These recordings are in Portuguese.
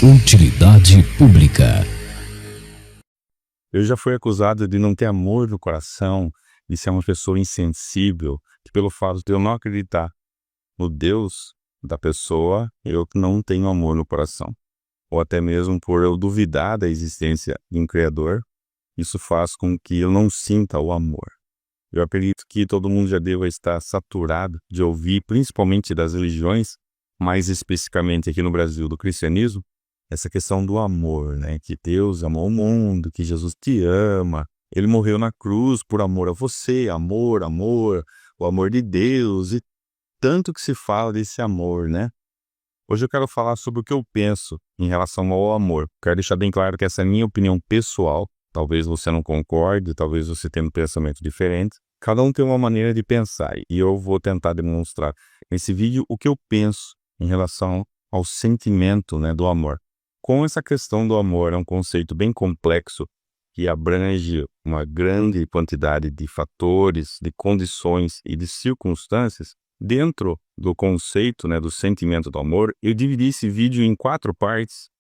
Utilidade pública. Eu já fui acusado de não ter amor no coração, de ser uma pessoa insensível, que pelo fato de eu não acreditar no Deus da pessoa, eu não tenho amor no coração. Ou até mesmo por eu duvidar da existência de um Criador, isso faz com que eu não sinta o amor. Eu acredito que todo mundo já deva estar saturado de ouvir, principalmente das religiões, mais especificamente aqui no Brasil, do cristianismo, essa questão do amor, né? Que Deus amou o mundo, que Jesus te ama, Ele morreu na cruz por amor a você, amor, amor, o amor de Deus, e tanto que se fala desse amor, né? Hoje eu quero falar sobre o que eu penso em relação ao amor. Quero deixar bem claro que essa é a minha opinião pessoal. Talvez você não concorde, talvez você tenha um pensamento diferente. Cada um tem uma maneira de pensar e eu vou tentar demonstrar nesse vídeo o que eu penso em relação ao sentimento, né, do amor. Com essa questão do amor, é um conceito bem complexo que abrange uma grande quantidade de fatores, de condições e de circunstâncias. Dentro do conceito, né, do sentimento do amor, eu dividi esse vídeo em 4 partes,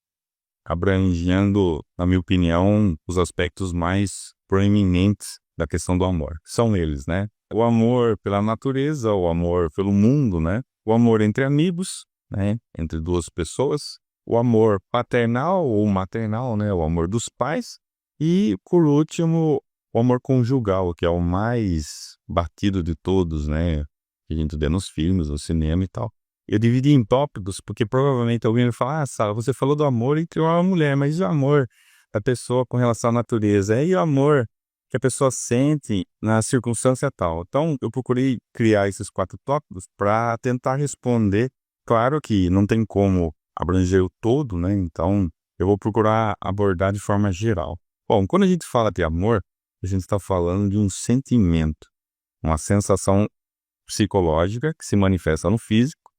abrangendo, na minha opinião, os aspectos mais proeminentes da questão do amor. São eles, né? O amor pela natureza, o amor pelo mundo, né? O amor entre amigos, né? Entre duas pessoas. O amor paternal ou maternal, né? O amor dos pais. E, por último, o amor conjugal, que é o mais batido de todos, né? Que a gente vê nos filmes, no cinema e tal. Eu dividi em tópicos, porque provavelmente alguém vai falar, Sala, você falou do amor entre uma mulher, mas e o amor da pessoa com relação à natureza? E o amor que a pessoa sente na circunstância tal? Então, eu procurei criar esses 4 tópicos para tentar responder. Claro que não tem como abranger o todo, né? Então, eu vou procurar abordar de forma geral. Bom, quando a gente fala de amor, a gente está falando de um sentimento, uma sensação psicológica que se manifesta no físico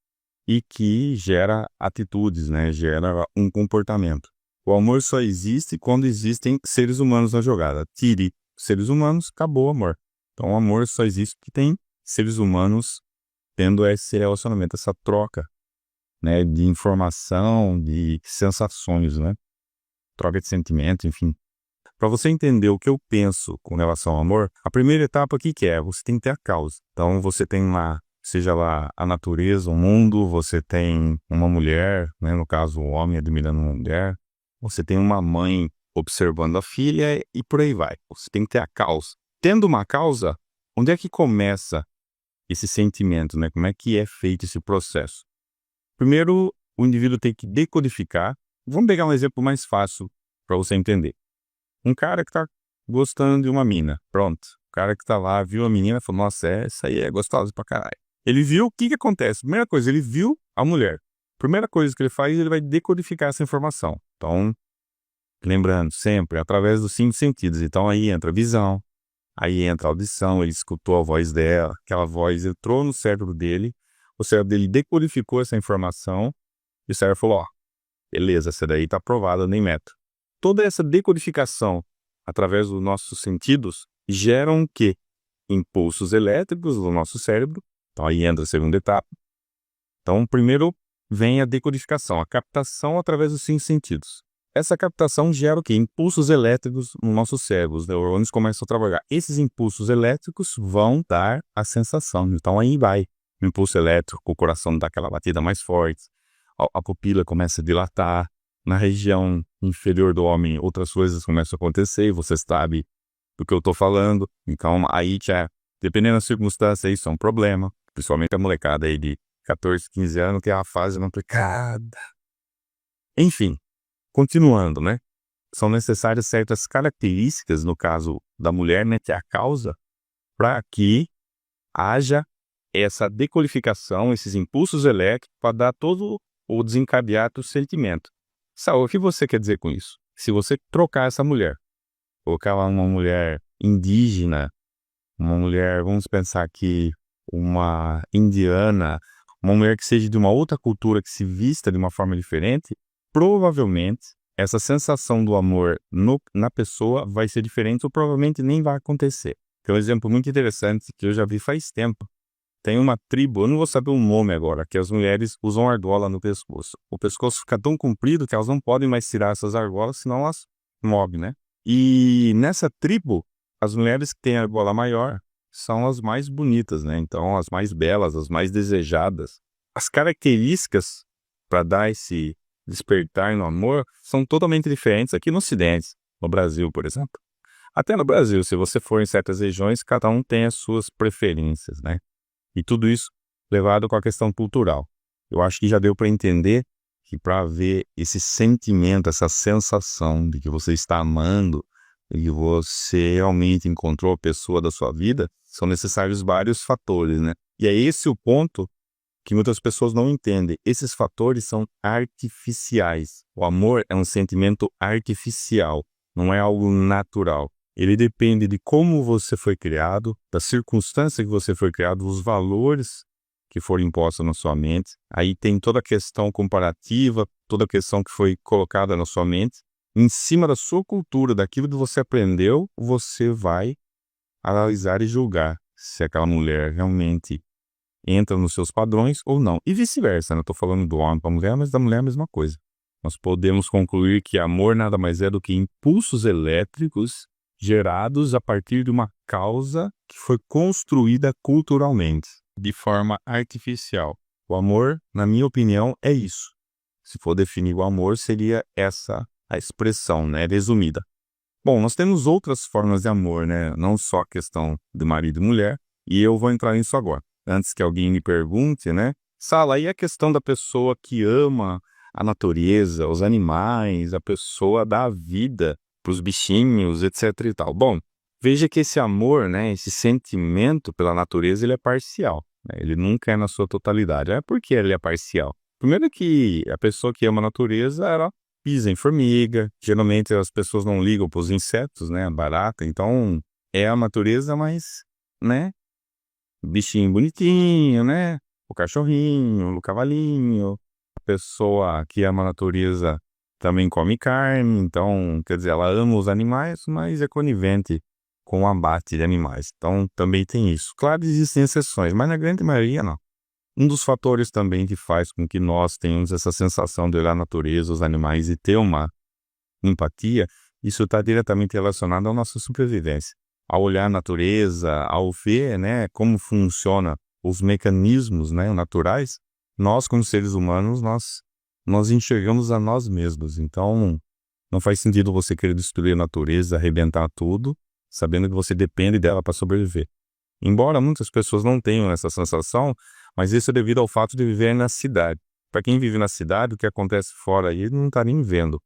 e que gera atitudes, né? Gera um comportamento. O amor só existe quando existem seres humanos na jogada. Tire seres humanos, acabou o amor. Então o amor só existe porque tem seres humanos tendo esse relacionamento, essa troca, né? De informação, de sensações, né? Troca de sentimento, enfim. Para você entender o que eu penso com relação ao amor, a primeira etapa aqui que é, você tem que ter a causa. Então você tem lá, seja lá a natureza, o mundo, você tem uma mulher, né, no caso o homem admirando uma mulher, você tem uma mãe observando a filha e por aí vai. Você tem que ter a causa. Tendo uma causa, onde é que começa esse sentimento, né? Como é que é feito esse processo? Primeiro, o indivíduo tem que decodificar. Vamos pegar um exemplo mais fácil para você entender. Um cara que tá gostando de uma mina, pronto. O cara que tá lá, viu a menina e falou, nossa, essa aí é gostosa pra caralho. Ele viu, o que que acontece? Primeira coisa, ele viu a mulher. Primeira coisa que ele faz, ele vai decodificar essa informação. Então, lembrando, sempre, através dos 5 sentidos. Então, aí entra a visão, aí entra a audição, ele escutou a voz dela, aquela voz entrou no cérebro dele, o cérebro dele decodificou essa informação, e o cérebro falou, ó, beleza, essa daí tá aprovada, nem meto. Toda essa decodificação através dos nossos sentidos geram o quê? Impulsos elétricos no nosso cérebro. Então aí entra a segunda etapa. Então primeiro vem a decodificação, a captação através dos 5 sentidos. Essa captação gera o quê? Impulsos elétricos no nosso cérebro. Os neurônios começam a trabalhar. Esses impulsos elétricos vão dar a sensação. Então aí vai o impulso elétrico, o coração dá aquela batida mais forte, a pupila começa a dilatar. Na região inferior do homem, outras coisas começam a acontecer, e você sabe do que eu estou falando. Então, aí, dependendo da circunstância, isso é um problema. Principalmente a molecada aí de 14, 15 anos, que é a fase complicada. Enfim, continuando, né? São necessárias certas características, no caso da mulher, né, que é a causa, para que haja essa decodificação, esses impulsos elétricos, para dar todo o desencadear do sentimento. Saul, o que você quer dizer com isso? Se você trocar essa mulher, colocar ela uma mulher indígena, uma mulher, vamos pensar aqui, uma indiana, uma mulher que seja de uma outra cultura, que se vista de uma forma diferente, provavelmente essa sensação do amor na pessoa vai ser diferente ou provavelmente nem vai acontecer. Tem um exemplo muito interessante que eu já vi faz tempo, Tem uma tribo, eu não vou saber o nome agora, que as mulheres usam argola no pescoço. O pescoço fica tão comprido que elas não podem mais tirar essas argolas, senão elas morrem, né? E nessa tribo, as mulheres que têm a argola maior são as mais bonitas, né? Então, as mais belas, as mais desejadas. As características para dar esse despertar no amor são totalmente diferentes aqui no Ocidente, no Brasil, por exemplo. Até no Brasil, se você for em certas regiões, cada um tem as suas preferências, né? E tudo isso levado com a questão cultural. Eu acho que já deu para entender que para haver esse sentimento, essa sensação de que você está amando e que você realmente encontrou a pessoa da sua vida, são necessários vários fatores, né? E é esse o ponto que muitas pessoas não entendem. Esses fatores são artificiais. O amor é um sentimento artificial, não é algo natural. Ele depende de como você foi criado, da circunstância que você foi criado, os valores que foram impostos na sua mente. Aí tem toda a questão comparativa, toda a questão que foi colocada na sua mente. Em cima da sua cultura, daquilo que você aprendeu, você vai analisar e julgar se aquela mulher realmente entra nos seus padrões ou não. E vice-versa, não estou falando do homem para a mulher, mas da mulher é a mesma coisa. Nós podemos concluir que amor nada mais é do que impulsos elétricos gerados a partir de uma causa que foi construída culturalmente, de forma artificial. O amor, na minha opinião, é isso. Se for definir o amor, seria essa a expressão, né, resumida. Bom, nós temos outras formas de amor, né, não só a questão de marido e mulher, e eu vou entrar nisso agora. Antes que alguém me pergunte, né, Sala, aí a questão da pessoa que ama a natureza, os animais, a pessoa dá a vida para os bichinhos, etc e tal. Bom, veja que esse amor, né, esse sentimento pela natureza, ele é parcial, né? Ele nunca é na sua totalidade. É porque ele é parcial. Primeiro que a pessoa que ama a natureza, ela pisa em formiga. Geralmente as pessoas não ligam para os insetos, né, a barata. Então, é a natureza, mas, né, bichinho bonitinho, né, o cachorrinho, o cavalinho. A pessoa que ama a natureza também come carne, então, quer dizer, ela ama os animais, mas é conivente com o abate de animais. Então, também tem isso. Claro, existem exceções, mas na grande maioria, não. Um dos fatores também que faz com que nós tenhamos essa sensação de olhar a natureza, os animais e ter uma empatia, isso está diretamente relacionado à nossa sobrevivência. Ao olhar a natureza, ao ver, né, como funciona os mecanismos, né, naturais, nós, como seres humanos, nós enxergamos a nós mesmos. Então, não faz sentido você querer destruir a natureza, arrebentar tudo, sabendo que você depende dela para sobreviver. Embora muitas pessoas não tenham essa sensação, mas isso é devido ao fato de viver na cidade. Para quem vive na cidade, o que acontece fora aí não está nem vendo.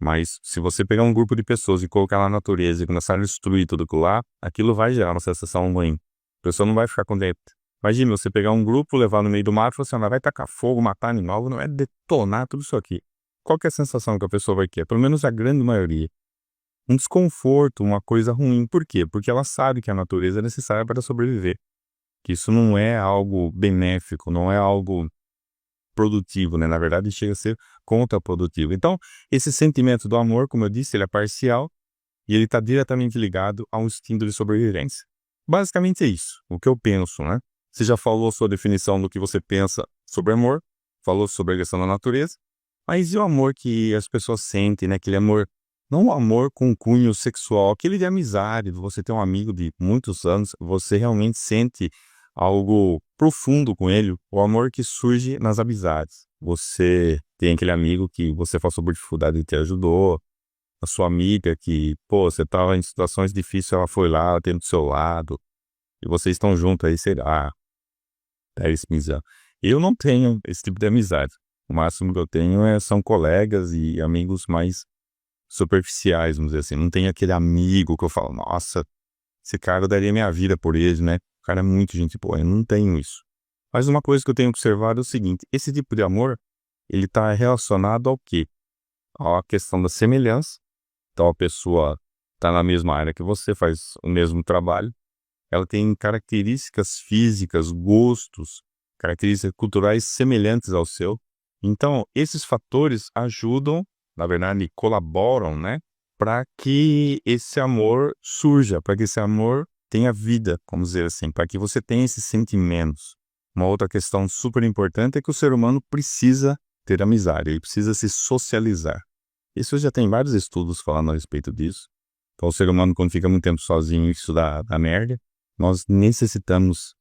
Mas se você pegar um grupo de pessoas e colocar na natureza e começar a destruir tudo aquilo lá, aquilo vai gerar uma sensação ruim. A pessoa não vai ficar contente. Imagina você pegar um grupo, levar no meio do mato e falar assim, vai tacar fogo, matar animal, não é detonar tudo isso aqui. Qual que é a sensação que a pessoa vai ter? Pelo menos a grande maioria. Um desconforto, uma coisa ruim. Por quê? Porque ela sabe que a natureza é necessária para sobreviver. Que isso não é algo benéfico, não é algo produtivo, né? Na verdade, chega a ser contraprodutivo. Então, esse sentimento do amor, como eu disse, ele é parcial e ele está diretamente ligado a um instinto de sobrevivência. Basicamente é isso, o que eu penso, né? Você já falou a sua definição do que você pensa sobre amor, falou sobre a questão da natureza, mas e o amor que as pessoas sentem, né? Aquele amor, não o amor com cunho sexual, aquele de amizade, você tem um amigo de muitos anos, você realmente sente algo profundo com ele, o amor que surge nas amizades. Você tem aquele amigo que você passou por dificuldade e te ajudou, a sua amiga que, pô, você estava em situações difíceis, ela foi lá, ela tem do seu lado, e vocês estão juntos aí, sei lá, 10, 15 anos. Eu não tenho esse tipo de amizade. O máximo que eu tenho são colegas e amigos mais superficiais, vamos dizer assim. Não tem aquele amigo que eu falo, nossa, esse cara eu daria minha vida por ele, né? O cara é muito gente boa, eu não tenho isso. Mas uma coisa que eu tenho observado é o seguinte, esse tipo de amor, ele está relacionado ao quê? À questão da semelhança. Então a pessoa está na mesma área que você, faz o mesmo trabalho, ela tem características físicas, gostos, características culturais semelhantes ao seu. Então, esses fatores ajudam, na verdade, colaboram, né, para que esse amor surja, para que esse amor tenha vida, vamos dizer assim, para que você tenha esses sentimentos. Uma outra questão super importante é que o ser humano precisa ter amizade, ele precisa se socializar. Isso já tem vários estudos falando a respeito disso. Então, o ser humano, quando fica muito tempo sozinho, isso dá merda. Nós necessitamos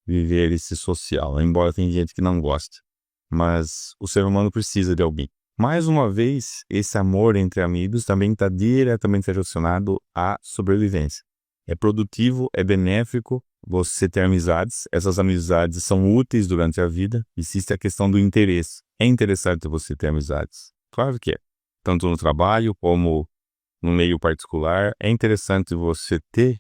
viver esse social, embora tem gente que não goste. Mas o ser humano precisa de alguém. Mais uma vez, esse amor entre amigos também está diretamente relacionado à sobrevivência. É produtivo, é benéfico você ter amizades. Essas amizades são úteis durante a vida. Existe a questão do interesse. É interessante você ter amizades. Claro que é. Tanto no trabalho como no meio particular. É interessante você ter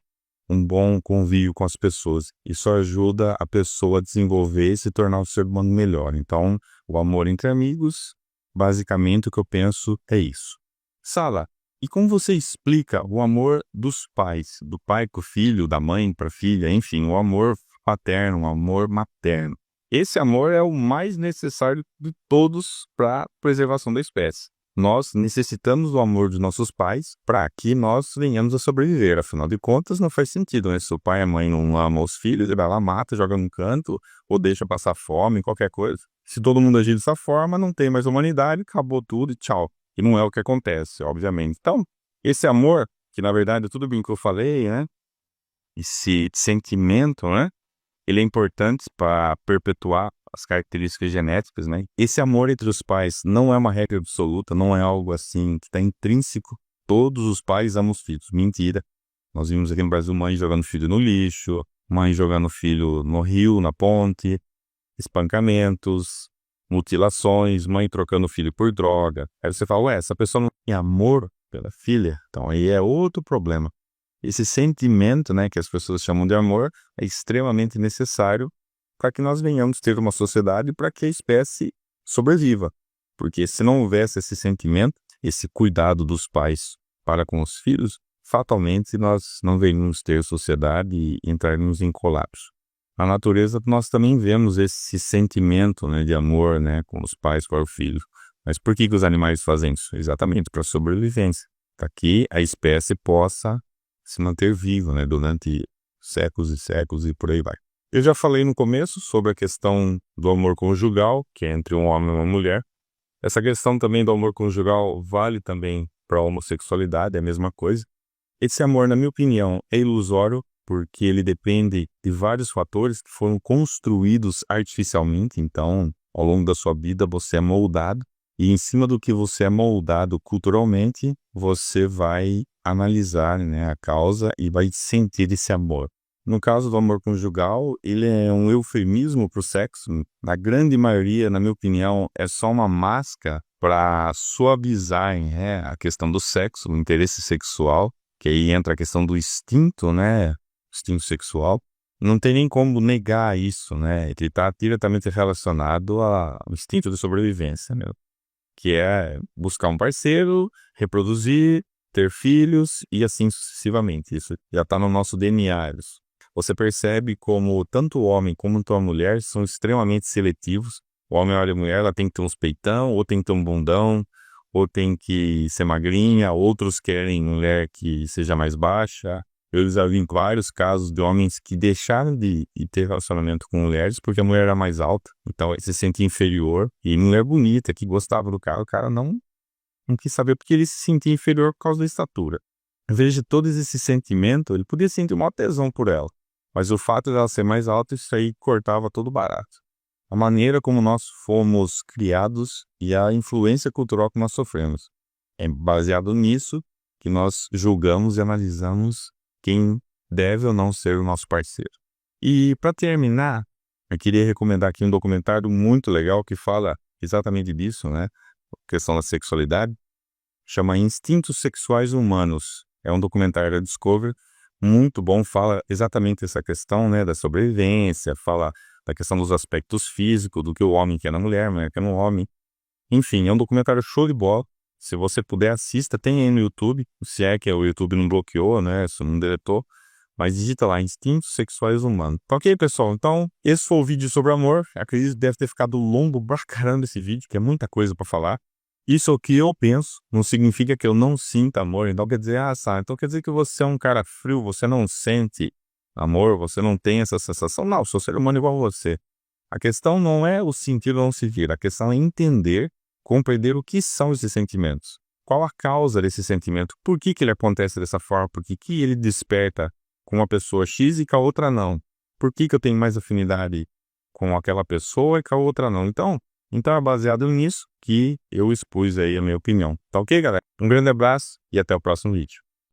um bom convívio com as pessoas. Isso ajuda a pessoa a desenvolver e se tornar um ser humano melhor. Então, o amor entre amigos, basicamente o que eu penso é isso. Sala, e como você explica o amor dos pais? Do pai com o filho, da mãe para a filha, enfim, o amor paterno, o amor materno. Esse amor é o mais necessário de todos para a preservação da espécie. Nós necessitamos do amor dos nossos pais para que nós venhamos a sobreviver. Afinal de contas, não faz sentido, né? Se o pai e a mãe não amam os filhos, ele vai lá, mata, joga num canto, ou deixa passar fome, qualquer coisa. Se todo mundo agir dessa forma, não tem mais humanidade, acabou tudo e tchau. E não é o que acontece, obviamente. Então, esse amor, que na verdade é tudo bem que eu falei, né? Esse sentimento, né? Ele é importante para perpetuar as características genéticas, né? Esse amor entre os pais não é uma regra absoluta, não é algo assim que está intrínseco. Todos os pais amam os filhos. Mentira. Nós vimos aqui no Brasil mãe jogando filho no lixo, mãe jogando filho no rio, na ponte, espancamentos, mutilações, mãe trocando filho por droga. Aí você fala, ué, essa pessoa não tem amor pela filha? Então aí é outro problema. Esse sentimento, né, que as pessoas chamam de amor, é extremamente necessário para que nós venhamos ter uma sociedade para que a espécie sobreviva. Porque se não houvesse esse sentimento, esse cuidado dos pais para com os filhos, fatalmente nós não veríamos ter sociedade e entrarmos em colapso. Na natureza nós também vemos esse sentimento, né, de amor, né, com os pais para o filho. Mas por que os animais fazem isso? Exatamente para a sobrevivência. Para que a espécie possa se manter viva, né, durante séculos e séculos e por aí vai. Eu já falei no começo sobre a questão do amor conjugal, que é entre um homem e uma mulher. Essa questão também do amor conjugal vale também para a homossexualidade, é a mesma coisa. Esse amor, na minha opinião, é ilusório, porque ele depende de vários fatores que foram construídos artificialmente. Então, ao longo da sua vida, você é moldado, e em cima do que você é moldado culturalmente, você vai analisar, né, a causa e vai sentir esse amor. No caso do amor conjugal, ele é um eufemismo para o sexo. Na grande maioria, na minha opinião, é só uma máscara para suavizar, né, a questão do sexo, o interesse sexual, que aí entra a questão do instinto, né, instinto sexual. Não tem nem como negar isso, né? Ele está diretamente relacionado ao instinto de sobrevivência, né? Que é buscar um parceiro, reproduzir, ter filhos e assim sucessivamente. Isso já está no nosso DNA. Isso. Você percebe como tanto o homem como a mulher são extremamente seletivos. O homem olha a mulher, ela tem que ter uns peitão, ou tem que ter um bundão, ou tem que ser magrinha, outros querem mulher que seja mais baixa. Eu já vi vários casos de homens que deixaram de ter relacionamento com mulheres porque a mulher era mais alta, então ele se sente inferior. E mulher bonita, que gostava do cara, o cara não quis saber porque ele se sentia inferior por causa da estatura. Em vez de todo esse sentimento, ele podia sentir uma tesão por ela, mas o fato dela ser mais alta, isso aí cortava todo barato. A maneira como nós fomos criados e a influência cultural que nós sofremos. É baseado nisso que nós julgamos e analisamos quem deve ou não ser o nosso parceiro. E para terminar, eu queria recomendar aqui um documentário muito legal que fala exatamente disso, né? A questão da sexualidade. Chama Instintos Sexuais Humanos. É um documentário da Discovery, muito bom, fala exatamente essa questão, né, da sobrevivência, fala da questão dos aspectos físicos, do que o homem quer na mulher, a mulher quer no homem. Enfim, é um documentário show de bola. Se você puder, assista, tem aí no YouTube, se é que o YouTube não bloqueou, né, se não deletou, mas digita lá, Instintos Sexuais Humanos. Tá ok, pessoal? Então, esse foi o vídeo sobre amor. Acredito que deve ter ficado longo pra caramba esse vídeo, que é muita coisa pra falar. Isso é o que eu penso, não significa que eu não sinta amor, então quer dizer, então quer dizer que você é um cara frio, você não sente amor, você não tem essa sensação. Não, sou ser humano igual a você. A questão não é o sentir ou não sentir, a questão é entender, compreender o que são esses sentimentos. Qual a causa desse sentimento? Por que ele acontece dessa forma? Por que ele desperta com uma pessoa X e com a outra não? Por que eu tenho mais afinidade com aquela pessoa e com a outra não? Então é baseado nisso que eu expus aí a minha opinião. Tá ok, galera? Um grande abraço e até o próximo vídeo.